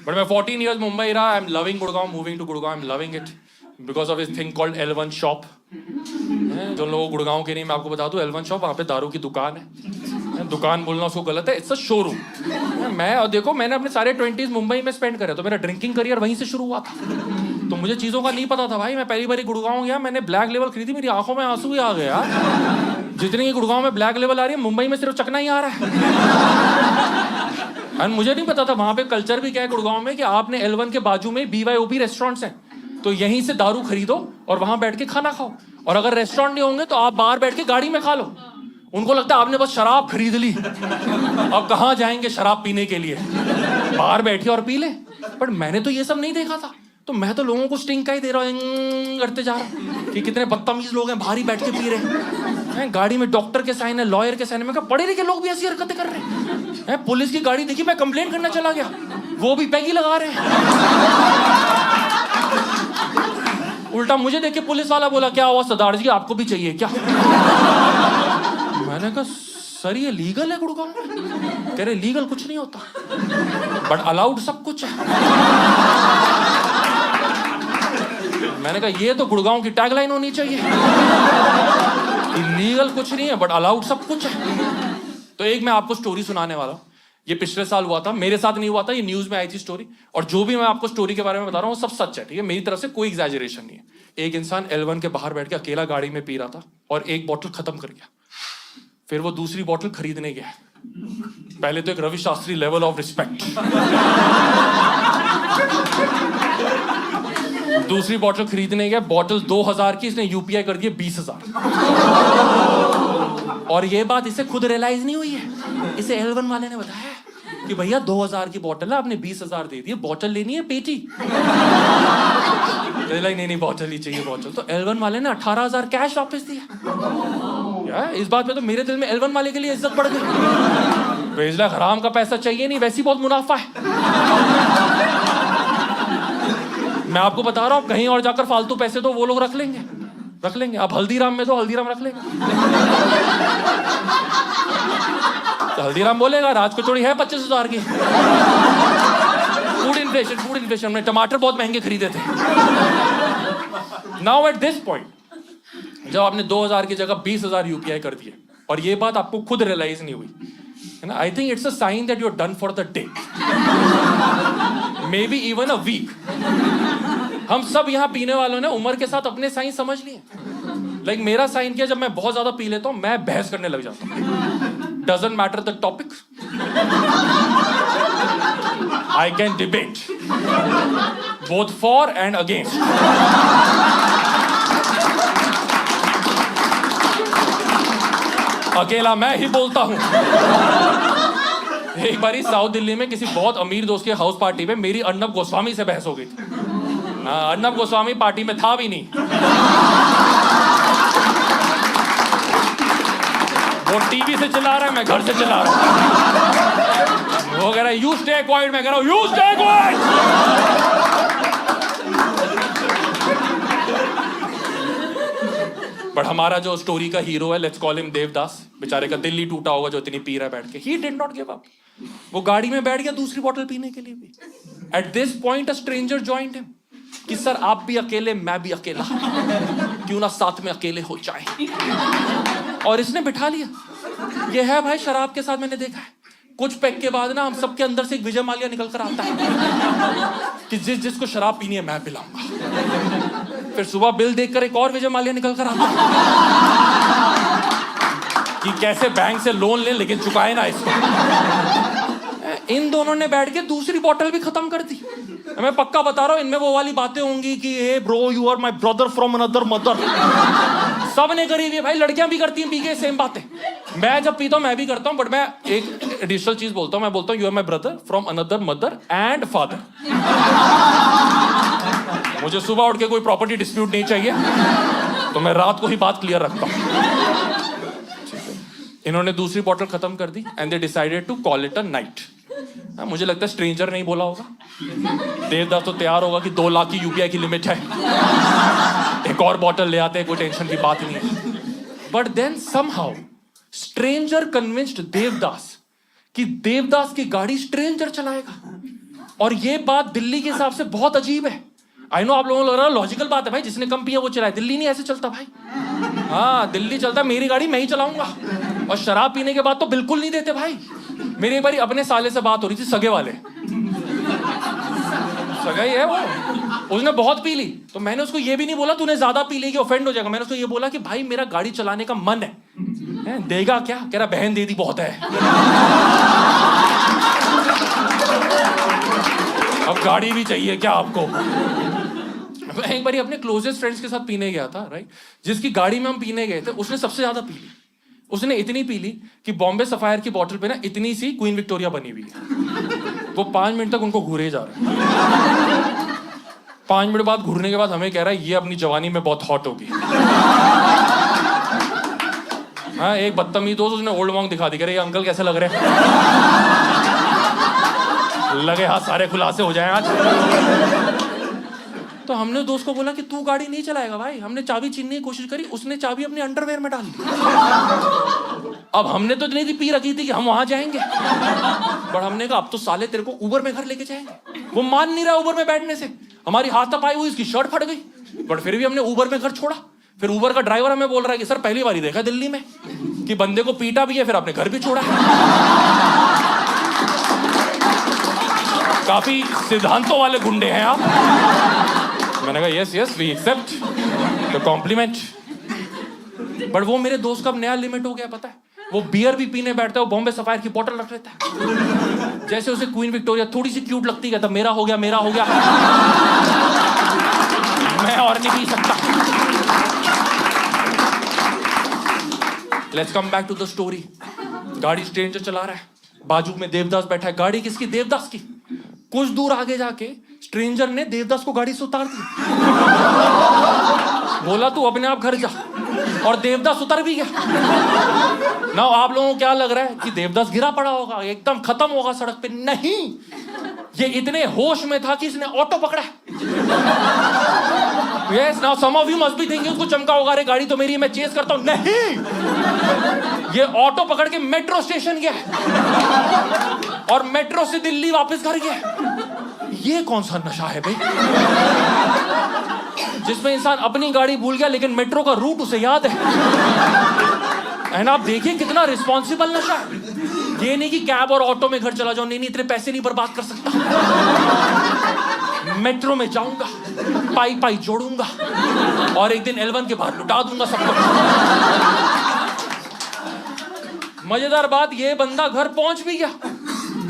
But मैं 14 years Mumbai रहा. I am loving Gurgaon, moving to Gurgaon, I am loving it because of इस thing called L1 shop. जो लोग गुड़गांव के नहीं, मैं आपको बता दूं, L1 शॉप, वहाँ पे दारू की दुकान है. दुकान बोलना उसको गलत है, इट्स अ शोरूम. मैं, और देखो, मैंने अपने सारे 20s मुंबई में स्पेंड करे, तो मेरा ड्रिंकिंग करियर वहीं से शुरू हुआ था. तो मुझे चीज़ों का नहीं पता था भाई. मैं पहली बार गुड़गांव गया, मैंने ब्लैक लेवल खरीदी, मेरी आंखों में आंसू ही आ गया. जितनी की गुड़गांव में ब्लैक लेवल आ रही है, मुंबई में सिर्फ चकना ही आ रहा है. एंड मुझे नहीं पता था वहाँ पे कल्चर भी क्या है गुड़गांव में, कि आपने L1 के बाजू में BYOB रेस्टोरेंट्स हैं, तो यहीं से दारू खरीदो और वहां बैठ के खाना खाओ. और अगर रेस्टोरेंट नहीं होंगे तो आप बाहर बैठ के गाड़ी में खा लो. उनको लगता है आपने बस शराब खरीद ली, अब कहाँ जाएंगे शराब पीने के लिए, बाहर बैठे और पी ले. बट मैंने तो ये सब नहीं देखा था. तो मैं तो लोगों को स्टिंग का ही दे रहा हूँ, करते जा रहा हूँ कि कितने बदतमीज लोग हैं, बाहर ही बैठ के पी रहे हैं. गाड़ी में डॉक्टर के साइन है, लॉयर के साइन है. मैं कहा पढ़े लिखे लोग भी ऐसी हरकतें कर रहे हैं. पुलिस की गाड़ी देखी, मैं कंप्लेंट करना चला गया, वो भी पैगी लगा रहे हैं. उल्टा मुझे देख के पुलिस वाला बोला, क्या हुआ सरदार जी, आपको भी चाहिए क्या? मैंने कहा सर ये लीगल है गुड़गांव में? कह रहे लीगल कुछ नहीं होता, बट अलाउड सब कुछ है. मैंने कहा ये तो गुड़गांव की टैगलाइन होनी चाहिए, लीगल कुछ नहीं है बट अलाउड सब कुछ है. तो एक मैं आपको स्टोरी सुनाने वाला हूँ. ये पिछले साल हुआ था, मेरे साथ नहीं हुआ था, ये न्यूज में आई थी स्टोरी. और जो भी मैं आपको स्टोरी के बारे में बता रहा हूँ वो सब सच है, ठीक है? मेरी तरफ से कोई एग्जैजरेशन नहीं है. एक इंसान L1 के बाहर बैठ के अकेला गाड़ी में पी रहा था और एक बोतल खत्म कर गया. फिर वो दूसरी बोतल खरीदने गया. पहले तो एक Ravi Shastri level of respect. दूसरी बोतल खरीदने गया, बोतल 2000 की, इसने UPI कर दिए 20,000. और ये बात इसे खुद रियलाइज नहीं हुई है, इसे L1 वाले ने बताया कि भैया 2000 की बोतल है, आपने 20,000 दे दिए, बोतल लेनी है पेटी. नहीं बोतल ही चाहिए बोतल. तो L1 वाले ने 18,000 कैश वापस दिया. इस बात पे तो मेरे दिल में L1 वाले के लिए इज्जत बढ़ गई. बेजला हराम का पैसा चाहिए नहीं, वैसी बहुत मुनाफा है. मैं आपको बता रहा हूँ, कहीं और जाकर फालतू पैसे तो वो लोग रख लेंगे. आप हल्दीराम में तो हल्दीराम रख लेंगे. तो हल्दीराम बोलेगा राज कचौड़ी है 25,000 की. फूड इन्फ्लेशन में टमाटर बहुत महंगे खरीदे थे. नाउ एट दिस पॉइंट, जब आपने 2000 की जगह 20,000 UPI कर दिए और ये बात आपको खुद रियलाइज नहीं हुई है ना, I think it's a sign that you are done for the day, maybe even a week. हम सब यहाँ पीने वालों ने उम्र के साथ अपने साइन समझ लिए. लाइक मेरा साइन क्या, जब मैं बहुत ज्यादा पी लेता हूँ मैं बहस करने लग जाता हूँ. Doesn't matter the topic, I can debate both for and against. अकेला मैं ही बोलता हूं. एक बारी साउथ दिल्ली में किसी बहुत अमीर दोस्त के हाउस पार्टी में मेरी अर्नब गोस्वामी से बहस हो गई थी. अर्नब गोस्वामी पार्टी में था भी नहीं. वो टीवी से चिल्ला रहा है, मैं घर से चिल्ला रहा हूं. वो कह रहा है यू स्टे क्वाइट, मैं कह रहा हूं यू स्टे क्वाइट. बट हमारा जो स्टोरी का हीरो है, लेट्स कॉल हिम देवदास, बेचारे का दिल ही टूटा होगा जो इतनी पी रहा है बैठ के. He did not give up. वो गाड़ी में बैठ गया दूसरी बोतल पीने के लिए भी. At this point a stranger joined him कि सर आप भी अकेले मैं भी अकेला, क्यों ना साथ में अकेले हो जाए. और इसने बिठा लिया. ये है भाई शराब के साथ मैंने देखा है, कुछ पैक के बाद ना हम सबके अंदर से एक विजय माल्या निकल कर आता है कि जिसको शराब पीनी है मैं पिलाऊंगा. फिर सुबह बिल देखकर एक और विजय माल्या निकल कर आता है कि कैसे बैंक से लोन ले लेकिन चुकाए ना इसको. इन दोनों ने बैठ के दूसरी बोतल भी खत्म कर दी. मैं पक्का बता रहा हूं, इनमें वो वाली बातें होंगी कि hey bro you are my brother from another mother. सब ने करी हुई भाई, लड़कियां भी करती हैं पी के सेम बातें. मैं जब पीता हूं मैं भी करता हूं, बट मैं एक एडिशनल चीज बोलता हूं. मैं बोलता हूं you are my brother from another mother and father. मुझे सुबह उठ के कोई प्रॉपर्टी डिस्प्यूट नहीं चाहिए, तो मैं रात को ही बात क्लियर रखता हूं. इन्होंने दूसरी बोतल खत्म कर दी and they decided to call it a night. मुझे लगता है स्ट्रेंजर नहीं बोला होगा. देवदास तो तैयार होगा कि 2 लाख की UPI की लिमिट है, एक और बोतल ले आते हैं, कोई टेंशन की बात नहीं है. But then somehow stranger convinced Devdas कि देवदास की गाड़ी स्ट्रेंजर चलाएगा. और ये बात दिल्ली के हिसाब से बहुत अजीब है। आई नो आप लोगों को लग रहा है लॉजिकल बात है भाई, जिसने कम पिया वो चलाए। दिल्ली नहीं ऐसे चलता भाई। हाँ दिल्ली चलता, मेरी गाड़ी मैं ही चलाऊंगा। और शराब पीने के बाद तो बिल्कुल नहीं देते भाई। मेरी एक बारी अपने साले से बात हो रही थी, सगे वाले, सगा ही है वो, उसने बहुत पी ली। तो मैंने उसको ये भी नहीं बोला तूने ज्यादा पी ली कि ऑफेंड हो जाएगा। मैंने उसको ये बोला कि भाई मेरा गाड़ी चलाने का मन है। देगा क्या? कह रहा बहन दे दी बहुत है। अब गाड़ी भी चाहिए क्या आपको? मैं एक बारी अपने क्लोजेस्ट फ्रेंड्स के साथ पीने गया था, राइट। जिसकी गाड़ी में हम पीने गए थे उसने सबसे ज्यादा पी ली। उसने इतनी पी ली कि बॉम्बे सफायर की बोतल पे ना इतनी सी क्वीन विक्टोरिया बनी हुई है। वो 5 मिनट तक उनको घूरे जा रहे हैं। 5 मिनट बाद घूरने के बाद हमें कह रहा है ये अपनी जवानी में बहुत हॉट होगी। हाँ एक बदतमीज दोस्त उसने ओल्ड मॉन्क दिखा दी, कह रहे ये अंकल कैसे लग रहे हैं। लगे हाथ सारे खुलासे हो जाए आज। तो हमने दोस्त को बोला कि तू गाड़ी नहीं चलाएगा भाई। हमने चाबी छीनने की कोशिश करी, उसने चाबी अपने अंडरवेयर में डाल दी। अब हमने तो इतनी पी रखी थी कि हम वहां जाएंगे, पर हमने कहा अब तो साले तेरे को उबर में घर लेके जाएंगे। वो मान नहीं रहा उबर में बैठने से। हमारी हाथापाई हुई, इसकी शर्ट फट गई, बट फिर भी हमने उबर में घर छोड़ा। फिर उबर का ड्राइवर हमें बोल रहा है कि सर पहली बार ही देखा दिल्ली में कि बंदे को पीटा भी है फिर अपने घर भी छोड़ा। काफी सिद्धांतों वाले गुंडे हैं आप। मैंने कहा yes yes we accept the compliment. But वो मेरे दोस्त का अब नया लिमिट हो गया पता है। वो बियर भी पीने बैठता है, वो बॉम्बे सफायर की बोतल रख लेता है। जैसे उसे क्वीन विक्टोरिया थोड़ी सी क्यूट लगती है, तब मेरा हो गया मेरा हो गया। मैं और नहीं पी सकता। Let's come back to the story. गाड़ी स्ट्रेंजर चला रहा है, बाजू में देवदास बैठा है। गाड़ी किसकी? देवदास की। कुछ दूर आगे जाके स्ट्रेंजर ने देवदास को गाड़ी से उतार दिया। बोला तू अपने आप घर जा, और देवदास उतर भी गया। ना आप लोगों को क्या लग रहा है कि देवदास गिरा पड़ा होगा, एकदम खत्म होगा सड़क पे? नहीं, ये इतने होश में था कि इसने ऑटो पकड़ा। Yes, now some of you must be thinking उसको चमका होगा, अरे गाड़ी तो मेरी है मैं चेस करता हूं। नहीं, ये ऑटो पकड़ के मेट्रो स्टेशन गया और मेट्रो से दिल्ली वापस घर गया। ये कौन सा नशा है भाई, जिसमें इंसान अपनी गाड़ी भूल गया लेकिन मेट्रो का रूट उसे याद है। एंड आप देखिए कितना रिस्पॉन्सिबल नशा है। ये नहीं कि कैब और ऑटो में घर चला जाओ, नहीं इतने पैसे नहीं बर्बाद कर सकता। मेट्रो में जाऊंगा, पाई पाई जोड़ूंगा और एक दिन L1 के बाहर लुटा दूंगा सबको। मजेदार बात, ये बंदा घर पहुंच भी गया।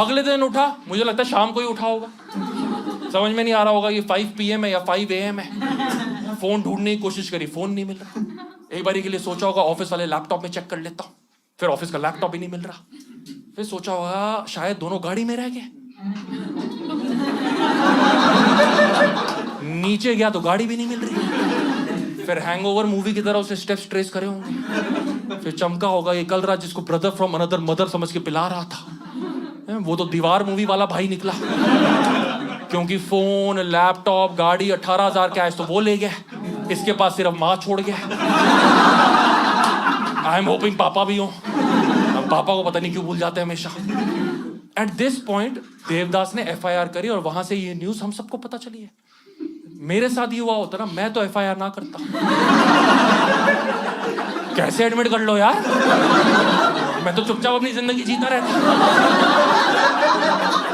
अगले दिन उठा, मुझे लगता है शाम को ही उठा होगा, समझ में नहीं आ रहा होगा ये 5 PM है या 5 AM है। फोन ढूंढने की कोशिश करी, फोन नहीं मिल रहा। एक बारी के लिए सोचा होगा ऑफिस वाले लैपटॉप में चेक कर लेता हूं, फिर ऑफिस का लैपटॉप ही नहीं मिल रहा। फिर सोचा होगा शायद दोनों गाड़ी में रह गए। नीचे गया तो गाड़ी भी नहीं मिल रही। फिर हैंगओवर मूवी की तरह उसे स्टेप्स ट्रेस करे होंगे। फिर चमका होगा ये कल रात जिसको ब्रदर फ्रॉम अनदर मदर समझ के पिला रहा था, वो तो दीवार मूवी वाला भाई निकला। क्योंकि फोन, लैपटॉप, गाड़ी 18,000 कैश तो वो ले गया, इसके पास सिर्फ माँ छोड़ गया। आई एम होपिंग पापा भी हो। हम पापा को पता नहीं क्यों भूल जाते हैं हमेशा। एट दिस पॉइंट देवदास ने FIR करी और वहां से ये न्यूज हम सबको पता चली है। मेरे साथ ही हुआ होता ना, मैं तो FIR ना करता। कैसे एडमिट कर लो यार, मैं तो चुपचाप अपनी जिंदगी जीता रहता।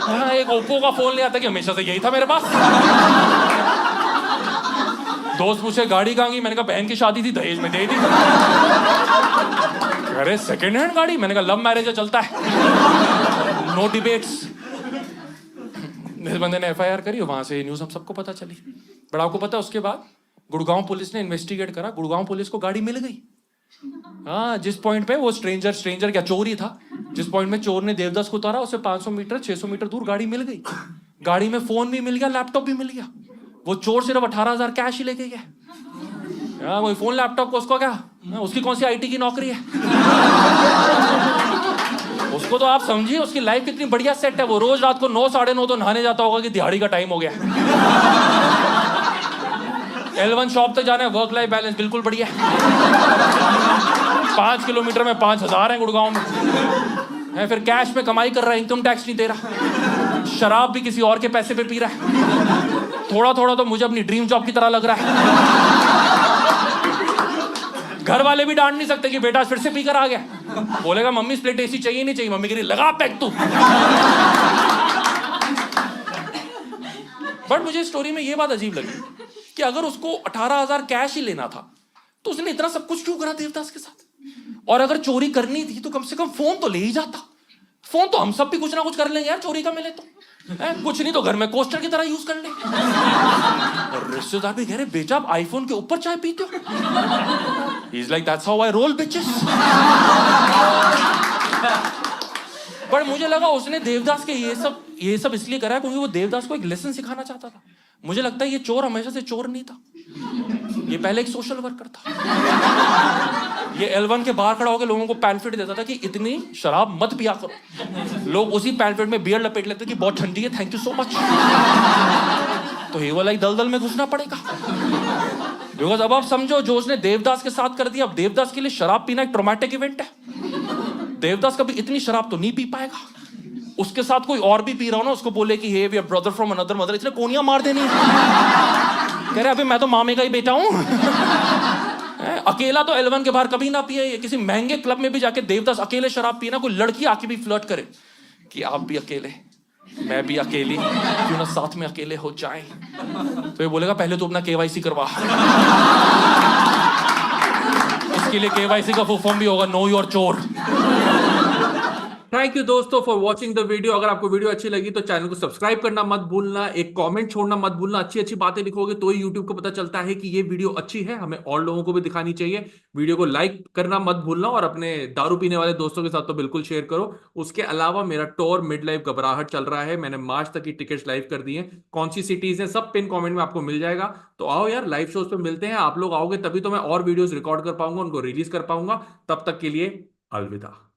हाँ, एक ओप्पो का फोन ले आता कि हमेशा से यही था मेरे पास। दोस्त पूछे गाड़ी कहाँ गई, मैंने कहा बहन की शादी थी दहेज में दे दी। अरे सेकेंड हैंड गाड़ी, मैंने कहा लव मैरिज है चलता है, नो डिबेट्स। इस बंदे ने FIR करी और वहां से न्यूज हम सबको पता चली। बट आपको पता है उसके बाद गुड़गांव पुलिस ने इन्वेस्टिगेट करा, गुड़गांव पुलिस को गाड़ी मिल गई। हाँ, जिस पॉइंट पे वो स्ट्रेंजर क्या चोर ही था, जिस पॉइंट में चोर ने देवदास को उतारा उससे 500 मीटर 600 मीटर दूर गाड़ी मिल गई। गाड़ी में फोन भी मिल गया, लैपटॉप भी मिल गया। वो चोर सिर्फ 18,000 कैश ही लेके गया। वही फोन लैपटॉप को उसको क्या, उसकी कौन सी IT की नौकरी है? उसको तो आप समझिए उसकी लाइफ कितनी बढ़िया सेट है। वो रोज रात को 9 साढ़े 9 तो नहाने जाता होगा कि दिहाड़ी का टाइम हो गया। L1 शॉप तक जाना है, वर्क लाइफ बैलेंस बिल्कुल बढ़िया है। 5 किलोमीटर में 5,000 है गुड़गांव में, है, फिर कैश में कमाई कर रहा है, इनकम टैक्स नहीं दे रहा, शराब भी किसी और के पैसे पे पी रहा है। थोड़ा थोड़ा तो मुझे अपनी ड्रीम जॉब की तरह लग रहा है। घर वाले भी डांट नहीं सकते कि बेटा फिर से पी कर आ गया। बोलेगा मम्मी स्प्लिट एसी चाहिए नहीं चाहिए, मम्मी कह रही लगा पैक तू। बट मुझे स्टोरी में ये बात अजीब लगी कि अगर उसको 18,000 कैश ही लेना था तो उसने इतना सब कुछ क्यों करा देवदास के साथ? और अगर चोरी करनी थी तो कम से कम फोन तो ले ही जाता। फोन तो हम सब भी कुछ ना कुछ कर लेंगे यार, चोरी का मिले तो कुछ नहीं तो घर में कोस्टर की तरह यूज कर ले। और रिश्तेदार भी कह रहे बेटा आप आईफोन के ऊपर चाय पीते हो। He is like that's how I roll bitches. पर मुझे लगा उसने देवदास के ये सब इसलिए करा है क्योंकि वो देवदास को एक लेसन सिखाना चाहता था। मुझे लगता है ये चोर हमेशा से चोर नहीं था, ये पहले एक सोशल वर्कर था। ये L1 के बाहर खड़ा होकर लोगों को पैम्फलेट देता था कि इतनी शराब मत पिया करो। लोग उसी पैम्फलेट में बियर लपेट लेते कि बहुत ठंडी है, थैंक यू सो मच। तो ये वाला ही दलदल में घुसना पड़ेगा। बिकॉज अब आप समझो जो उसने देवदास के साथ कर दिया, अब देवदास के लिए शराब पीना एक ट्रॉमेटिक इवेंट है। देवदास कभी इतनी शराब तो नहीं पी पाएगा। उसके साथ कोई और भी पी रहा हो ना, उसको बोले कि hey we are brother from another mother, इसने कोनियां मार देनी। कह रहे अभी मैं तो मामे का ही बेटा हूं। अकेला तो L1 के बाहर कभी ना पिए। किसी महंगे क्लब में भी जाके देवदास अकेले शराब पिए ना, कोई लड़की आके भी फ्लर्ट करे कि आप भी अकेले मैं भी अकेली, क्यों ना साथ में अकेले हो जाएं। तो ये बोलेगा पहले तो अपना KYC करवा। इसके लिए KYC का फुल फॉर्म भी होगा, नो योर चोर। थैंक यू दोस्तों फॉर वॉचिंग द वीडियो। अगर आपको वीडियो अच्छी लगी तो चैनल को सब्सक्राइब करना मत भूलना, एक कमेंट छोड़ना मत भूलना। अच्छी अच्छी बातें लिखोगे तो ही यूट्यूब को पता चलता है कि ये वीडियो अच्छी है, हमें और लोगों को भी दिखानी चाहिए। वीडियो को लाइक करना मत भूलना और अपने दारू पीने वाले दोस्तों के साथ तो बिल्कुल शेयर करो। उसके अलावा मेरा टूर मिड लाइफ घबराहट चल रहा है, मैंने मार्च तक की टिकट्स लाइव कर दी है। कौन सी सिटीज है सब पिन कमेंट में आपको मिल जाएगा। तो आओ यार लाइव शोज पे मिलते हैं। आप लोग आओगे तभी तो मैं और वीडियोस रिकॉर्ड कर पाऊंगा, उनको रिलीज कर पाऊंगा। तब तक के लिए अलविदा।